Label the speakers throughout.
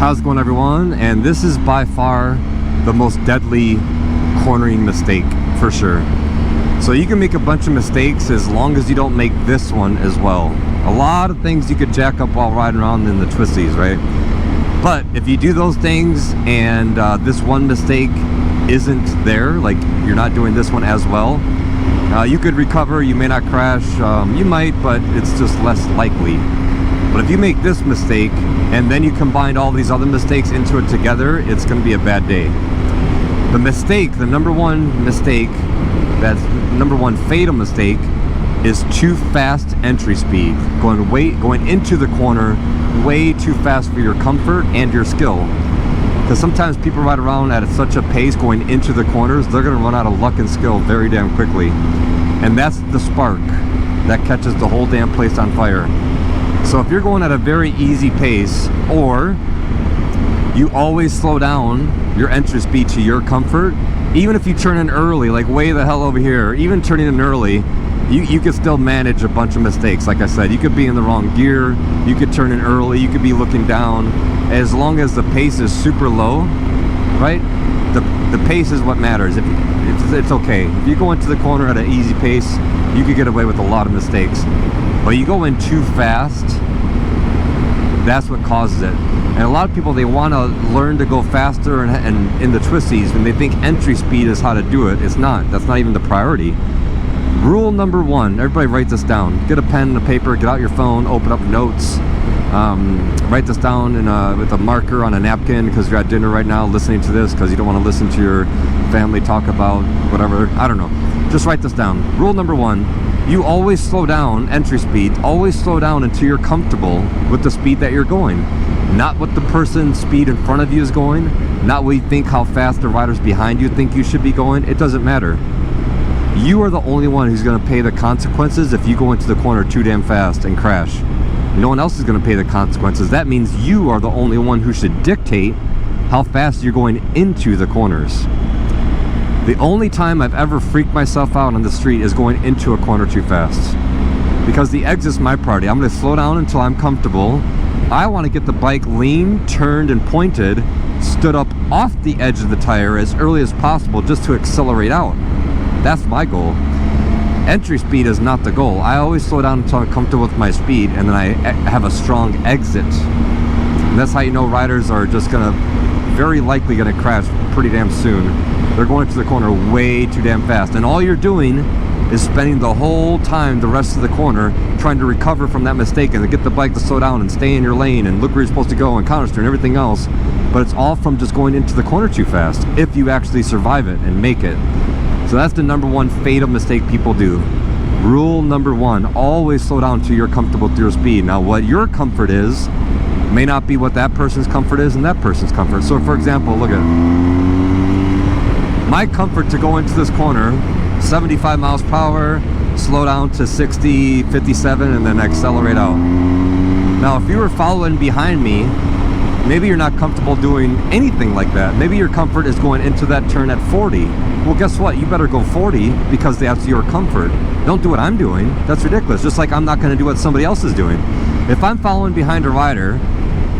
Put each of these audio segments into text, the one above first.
Speaker 1: How's it going, everyone? And this is by far the most deadly cornering mistake for sure. So you can make a bunch of mistakes as long as you don't make this one as well. A lot of things you could jack up while riding around in the twisties, right? But if you do those things and this one mistake isn't there, like you're not doing this one as well, you could recover. You may not crash, you might, but it's just less likely. But if you make this mistake and then you combine all these other mistakes into it together, it's going to be a bad day. The mistake, the number one mistake, that's number one fatal mistake, is too fast entry speed. Going into the corner way too fast for your comfort and your skill. Because sometimes people ride around at such a pace going into the corners, they're going to run out of luck and skill very damn quickly. And that's the spark that catches the whole damn place on fire. So if you're going at a very easy pace, or you always slow down your entry speed to your comfort, even if you turn in early, like way the hell over here, even turning in early, you could still manage a bunch of mistakes. Like I said, you could be in the wrong gear, you could turn in early, you could be looking down. As long as the pace is super low, right? The pace is what matters. It's okay. If you go into the corner at an easy pace, you could get away with a lot of mistakes. But you go in too fast, that's what causes it. And a lot of people, they want to learn to go faster and in the twisties, and they think entry speed is how to do it. It's not. That's not even the priority. Rule number one, everybody write this down. Get a pen and a paper, get out your phone, open up notes. Write this down with a marker on a napkin because you're at dinner right now listening to this because you don't want to listen to your family talk about whatever. I don't know. Just write this down. Rule number one, you always slow down entry speed. Always slow down until you're comfortable with the speed that you're going. Not what the person's speed in front of you is going. Not what you think how fast the riders behind you think you should be going. It doesn't matter. You are the only one who's going to pay the consequences if you go into the corner too damn fast and crash. No one else is going to pay the consequences. That means you are the only one who should dictate how fast you're going into the corners. The only time I've ever freaked myself out on the street is going into a corner too fast. Because the exit's my priority. I'm going to slow down until I'm comfortable. I want to get the bike lean, turned, and pointed, stood up off the edge of the tire as early as possible just to accelerate out. That's my goal. Entry speed is not the goal. I always slow down until I'm comfortable with my speed, and then I have a strong exit. And that's how you know riders are just very likely gonna crash pretty damn soon. They're going to the corner way too damn fast, and all you're doing is spending the whole time, the rest of the corner, trying to recover from that mistake and to get the bike to slow down and stay in your lane and look where you're supposed to go and counter steer and everything else. But it's all from just going into the corner too fast, if you actually survive it and make it. So that's the number one fatal mistake people do. Rule number one, always slow down till you're comfortable with your speed. Now what your comfort is may not be what that person's comfort is and that person's comfort. So for example, look at my comfort to go into this corner, 75 miles per hour, slow down to 60, 57, and then accelerate out. Now if you were following behind me, maybe you're not comfortable doing anything like that. Maybe your comfort is going into that turn at 40. Well, guess what? You better go 40 because that's your comfort. Don't do what I'm doing. That's ridiculous. Just like I'm not going to do what somebody else is doing. If I'm following behind a rider,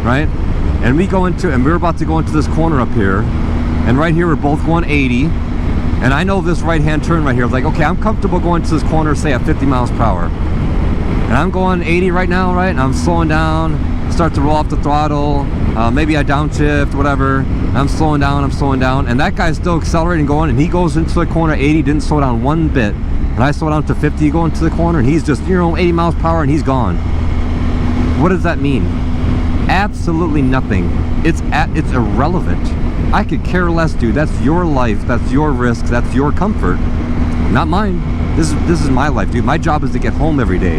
Speaker 1: right, and we're about to go into this corner up here, and right here we're both going 80, and I know this right-hand turn right here, like, okay, I'm comfortable going to this corner, say at 50 miles per hour. And I'm going 80 right now, right? And I'm slowing down, start to roll off the throttle, maybe I downshift, whatever. I'm slowing down, and that guy's still accelerating going, and he goes into the corner 80, didn't slow down one bit. And I slow down to 50, go into the corner, and he's just, 80 miles per hour, and he's gone. What does that mean? Absolutely nothing. It's irrelevant. I could care less, dude. That's your life, that's your risk, that's your comfort, not mine. This is my life, dude. My job is to get home every day,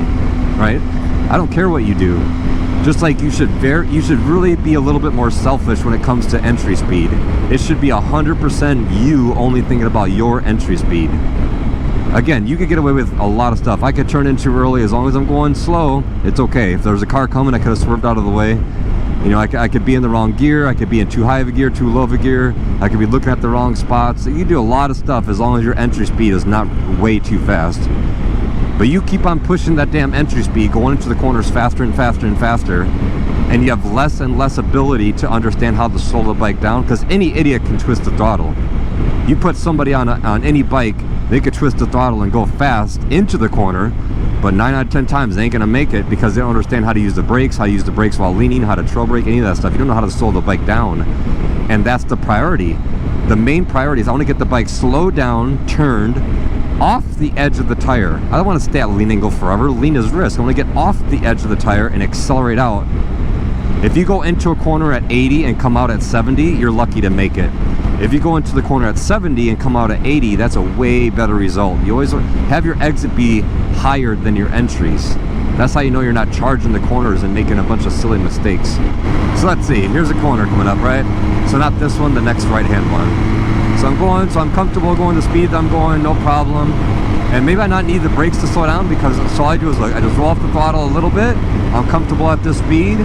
Speaker 1: right? I don't care what you do. Just like you should really be a little bit more selfish when it comes to entry speed. It should be 100% you only thinking about your entry speed. Again, you could get away with a lot of stuff. I could turn in too early. As long as I'm going slow, it's okay. If there's a car coming, I could have swerved out of the way. I could be in the wrong gear. I could be in too high of a gear, too low of a gear. I could be looking at the wrong spots. You do a lot of stuff as long as your entry speed is not way too fast. But you keep on pushing that damn entry speed, going into the corners faster and faster and faster, and you have less and less ability to understand how to slow the bike down, because any idiot can twist the throttle. You put somebody on any bike, they could twist the throttle and go fast into the corner, but 9 out of 10 times they ain't gonna make it because they don't understand how to use the brakes, how to use the brakes while leaning, how to trail brake, any of that stuff. You don't know how to slow the bike down. And that's the priority. The main priority is I want to get the bike slowed down, turned off the edge of the tire. I don't want to stay at lean angle forever. Lean is risk. I want to get off the edge of the tire and accelerate out. If you go into a corner at 80 and come out at 70, you're lucky to make it. If you go into the corner at 70 and come out at 80, that's a way better result. You always have your exit be higher than your entries. That's how you know you're not charging the corners and making a bunch of silly mistakes. So let's see, here's a corner coming up, right? So not this one, the next right-hand one. So I'm comfortable going the speed I'm going, no problem. And maybe I not need the brakes to slow down, because all I do is I just roll off the throttle a little bit. I'm comfortable at this speed,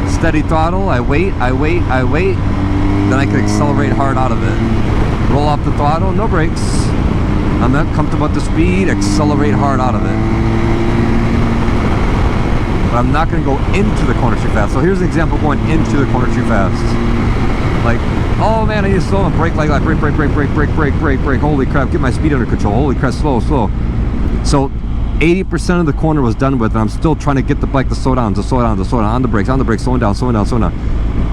Speaker 1: steady throttle, I wait. Then I can accelerate hard out of it. Roll off the throttle, no brakes. I'm not comfortable at the speed, accelerate hard out of it. But I'm not going to go into the corner too fast. So here's an example going into the corner too fast. Like, oh man, I need to slow and brake like that. Brake. Holy crap, get my speed under control. Holy crap, slow. So 80% of the corner was done with, and I'm still trying to get the bike to slow down, on the brakes, slowing down.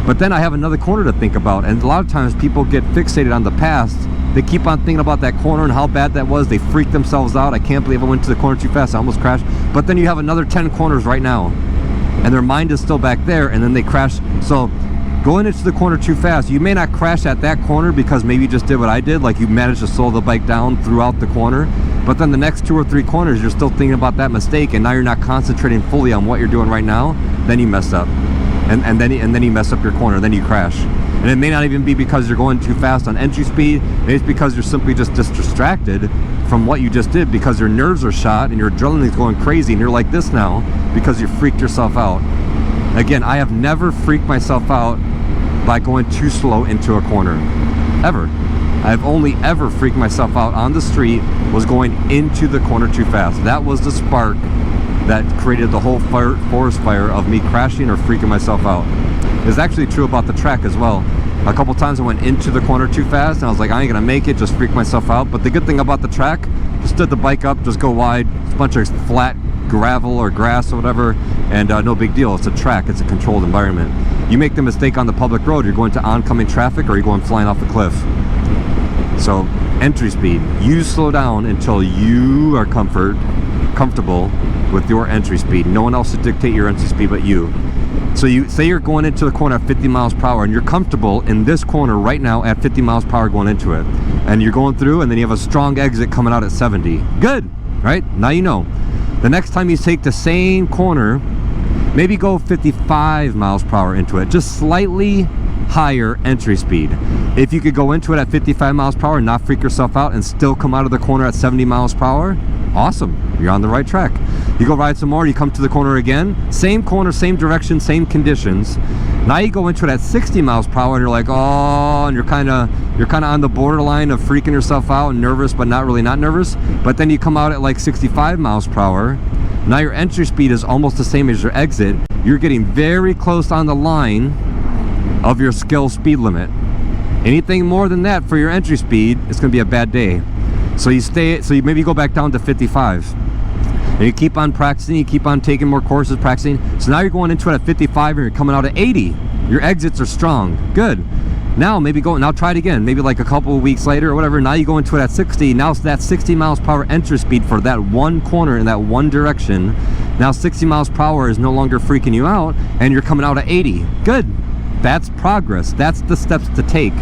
Speaker 1: But then I have another corner to think about, and a lot of times people get fixated on the past. They keep on thinking about that corner and how bad that was. They freak themselves out. I can't believe I went to the corner too fast. I almost crashed. But then you have another 10 corners right now, and their mind is still back there, and then they crash. So going into the corner too fast, you may not crash at that corner because maybe you just did what I did, like you managed to slow the bike down throughout the corner. But then the next 2 or 3 corners, you're still thinking about that mistake, and now you're not concentrating fully on what you're doing right now. Then you mess up, and then you mess up your corner. Then you crash. And it may not even be because you're going too fast on entry speed. Maybe it's because you're simply just distracted from what you just did, because your nerves are shot and your adrenaline is going crazy, and you're like this now because you freaked yourself out. Again, I have never freaked myself out by going too slow into a corner, ever. I've only ever freaked myself out on the street was going into the corner too fast. That was the spark that created the whole forest fire of me crashing or freaking myself out. It's actually true about the track as well. A couple times I went into the corner too fast, and I was like, I ain't gonna make it, just freak myself out. But the good thing about the track, just stood the bike up, just go wide, it's a bunch of flat gravel or grass or whatever, and no big deal. It's a track, it's a controlled environment. You make the mistake on the public road, you're going to oncoming traffic, or you're going flying off the cliff. So entry speed, you slow down until you are comfortable with your entry speed. No one else should dictate your entry speed but you. So you say you're going into the corner at 50 miles per hour, and you're comfortable in this corner right now at 50 miles per hour going into it, and you're going through, and then you have a strong exit coming out at 70. Good, right? Now you know. The next time you take the same corner, maybe go 55 miles per hour into it, just slightly higher entry speed. If you could go into it at 55 miles per hour and not freak yourself out and still come out of the corner at 70 miles per hour, awesome, you're on the right track. You go ride some more, you come to the corner again, same corner, same direction, same conditions. Now you go into it at 60 miles per hour and you're like, oh, and you're kind of on the borderline of freaking yourself out and nervous, but not really not nervous. But then you come out at like 65 miles per hour. Now your entry speed is almost the same as your exit. You're getting very close on the line of your skill speed limit. Anything more than that for your entry speed, it's going to be a bad day. So you maybe go back down to 55. And you keep on practicing, you keep on taking more courses, practicing. So now you're going into it at 55 and you're coming out at 80. Your exits are strong. Good. Now try it again. Maybe like a couple of weeks later or whatever. Now you go into it at 60. Now it's that 60 miles per hour entry speed for that one corner in that one direction. Now 60 miles per hour is no longer freaking you out, and you're coming out at 80. Good. That's progress. That's the steps to take,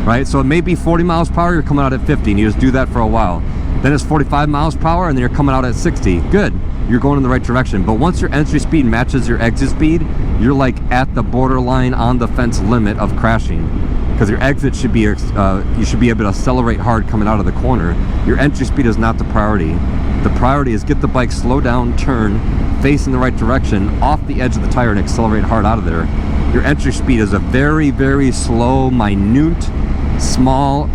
Speaker 1: right? So it may be 40 miles per hour, you're coming out at 50, and you just do that for a while. Then it's 45 miles per hour, and then you're coming out at 60. Good. You're going in the right direction. But once your entry speed matches your exit speed, you're like at the borderline on the fence limit of crashing, because your exit should be you should be able to accelerate hard coming out of the corner. Your entry speed is not the priority. The priority is get the bike slow down, turn, face in the right direction, off the edge of the tire, and accelerate hard out of there. Your entry speed is a very, very slow, minute, small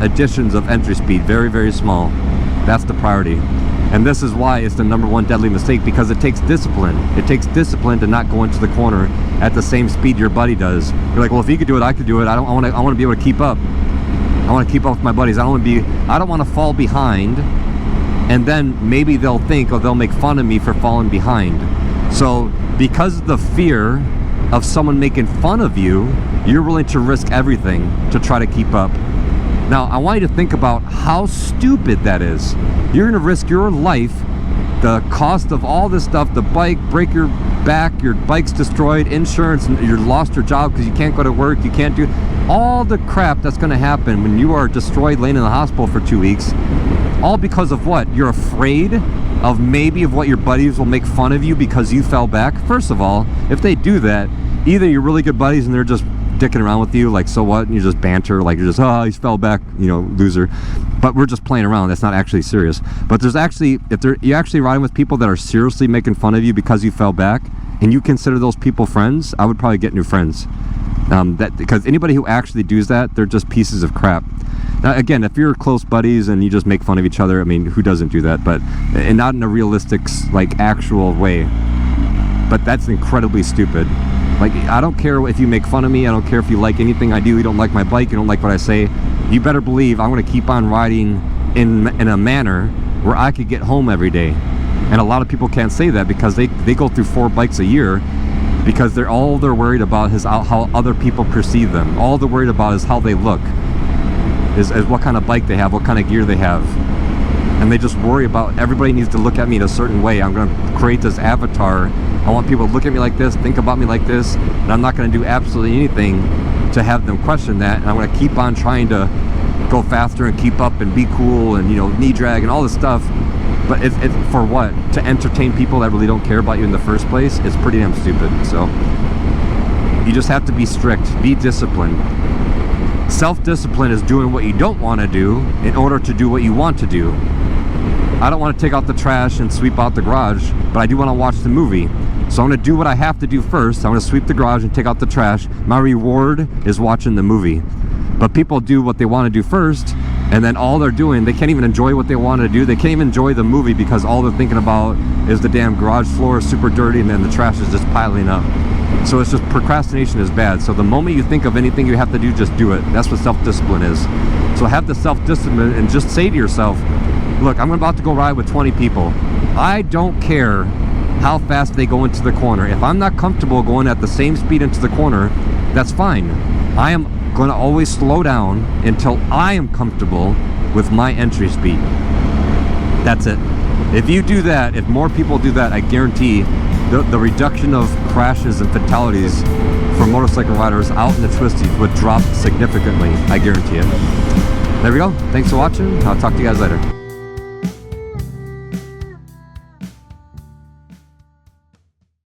Speaker 1: additions of entry speed. Very, very small. That's the priority. And this is why it's the #1 deadly mistake, because it takes discipline. It takes discipline to not go into the corner at the same speed your buddy does. You're like, well, if he could do it, I could do it. I want to be able to keep up. I want to keep up with my buddies. I don't want to fall behind, and then maybe they'll think, or they'll make fun of me for falling behind. So because of the fear of someone making fun of you, you're willing to risk everything to try to keep up. Now, I want you to think about how stupid that is. You're going to risk your life, the cost of all this stuff, the bike, break your back, your bike's destroyed, insurance, you lost your job because you can't go to work, you can't do all the crap that's going to happen when you are destroyed, laying in the hospital for 2 weeks. All because of what? You're afraid of maybe of what your buddies will make fun of you because you fell back. First of all, if they do that, either you're really good buddies and they're just dicking around with you, like, so what, and you just banter, like, you're just, oh, he fell back, you know, loser, but we're just playing around. That's not actually serious. But there's actually, you're actually riding with people that are seriously making fun of you because you fell back, and you consider those people friends, I would probably get new friends. Because anybody who actually does that, they're just pieces of crap. Now, again, if you're close buddies and you just make fun of each other, I mean, who doesn't do that? But, and not in a realistic, like, actual way. But that's incredibly stupid. Like, I don't care if you make fun of me. I don't care if you like anything I do. You don't like my bike. You don't like what I say. You better believe I'm going to keep on riding in a manner where I could get home every day. And a lot of people can't say that because they go through 4 bikes a year, because they're worried about is how other people perceive them. All they're worried about is how they look, is what kind of bike they have, what kind of gear they have. And they just worry about, everybody needs to look at me in a certain way. I'm going to create this avatar. I want people to look at me like this, think about me like this, and I'm not going to do absolutely anything to have them question that. And I'm going to keep on trying to go faster and keep up and be cool and, you know, knee drag and all this stuff. But it's for what? To entertain people that really don't care about you in the first place? It's pretty damn stupid. So you just have to be strict, be disciplined. Self-discipline is doing what you don't want to do in order to do what you want to do. I don't want to take out the trash and sweep out the garage, but I do want to watch the movie. So I'm going to do what I have to do first. I'm going to sweep the garage and take out the trash. My reward is watching the movie. But people do what they want to do first, and then all they're doing, they can't even enjoy what they want to do. They can't even enjoy the movie because all they're thinking about is the damn garage floor is super dirty and then the trash is just piling up. So it's just, procrastination is bad. So the moment you think of anything you have to do, just do it. That's what self-discipline is. So have the self-discipline and just say to yourself, look, I'm about to go ride with 20 people. I don't care how fast they go into the corner. If I'm not comfortable going at the same speed into the corner, that's fine. I am going to always slow down until I am comfortable with my entry speed. That's it. If you do that, if more people do that, I guarantee the reduction of crashes and fatalities for motorcycle riders out in the twisties would drop significantly. I guarantee it. There we go. Thanks for watching. I'll talk to you guys later.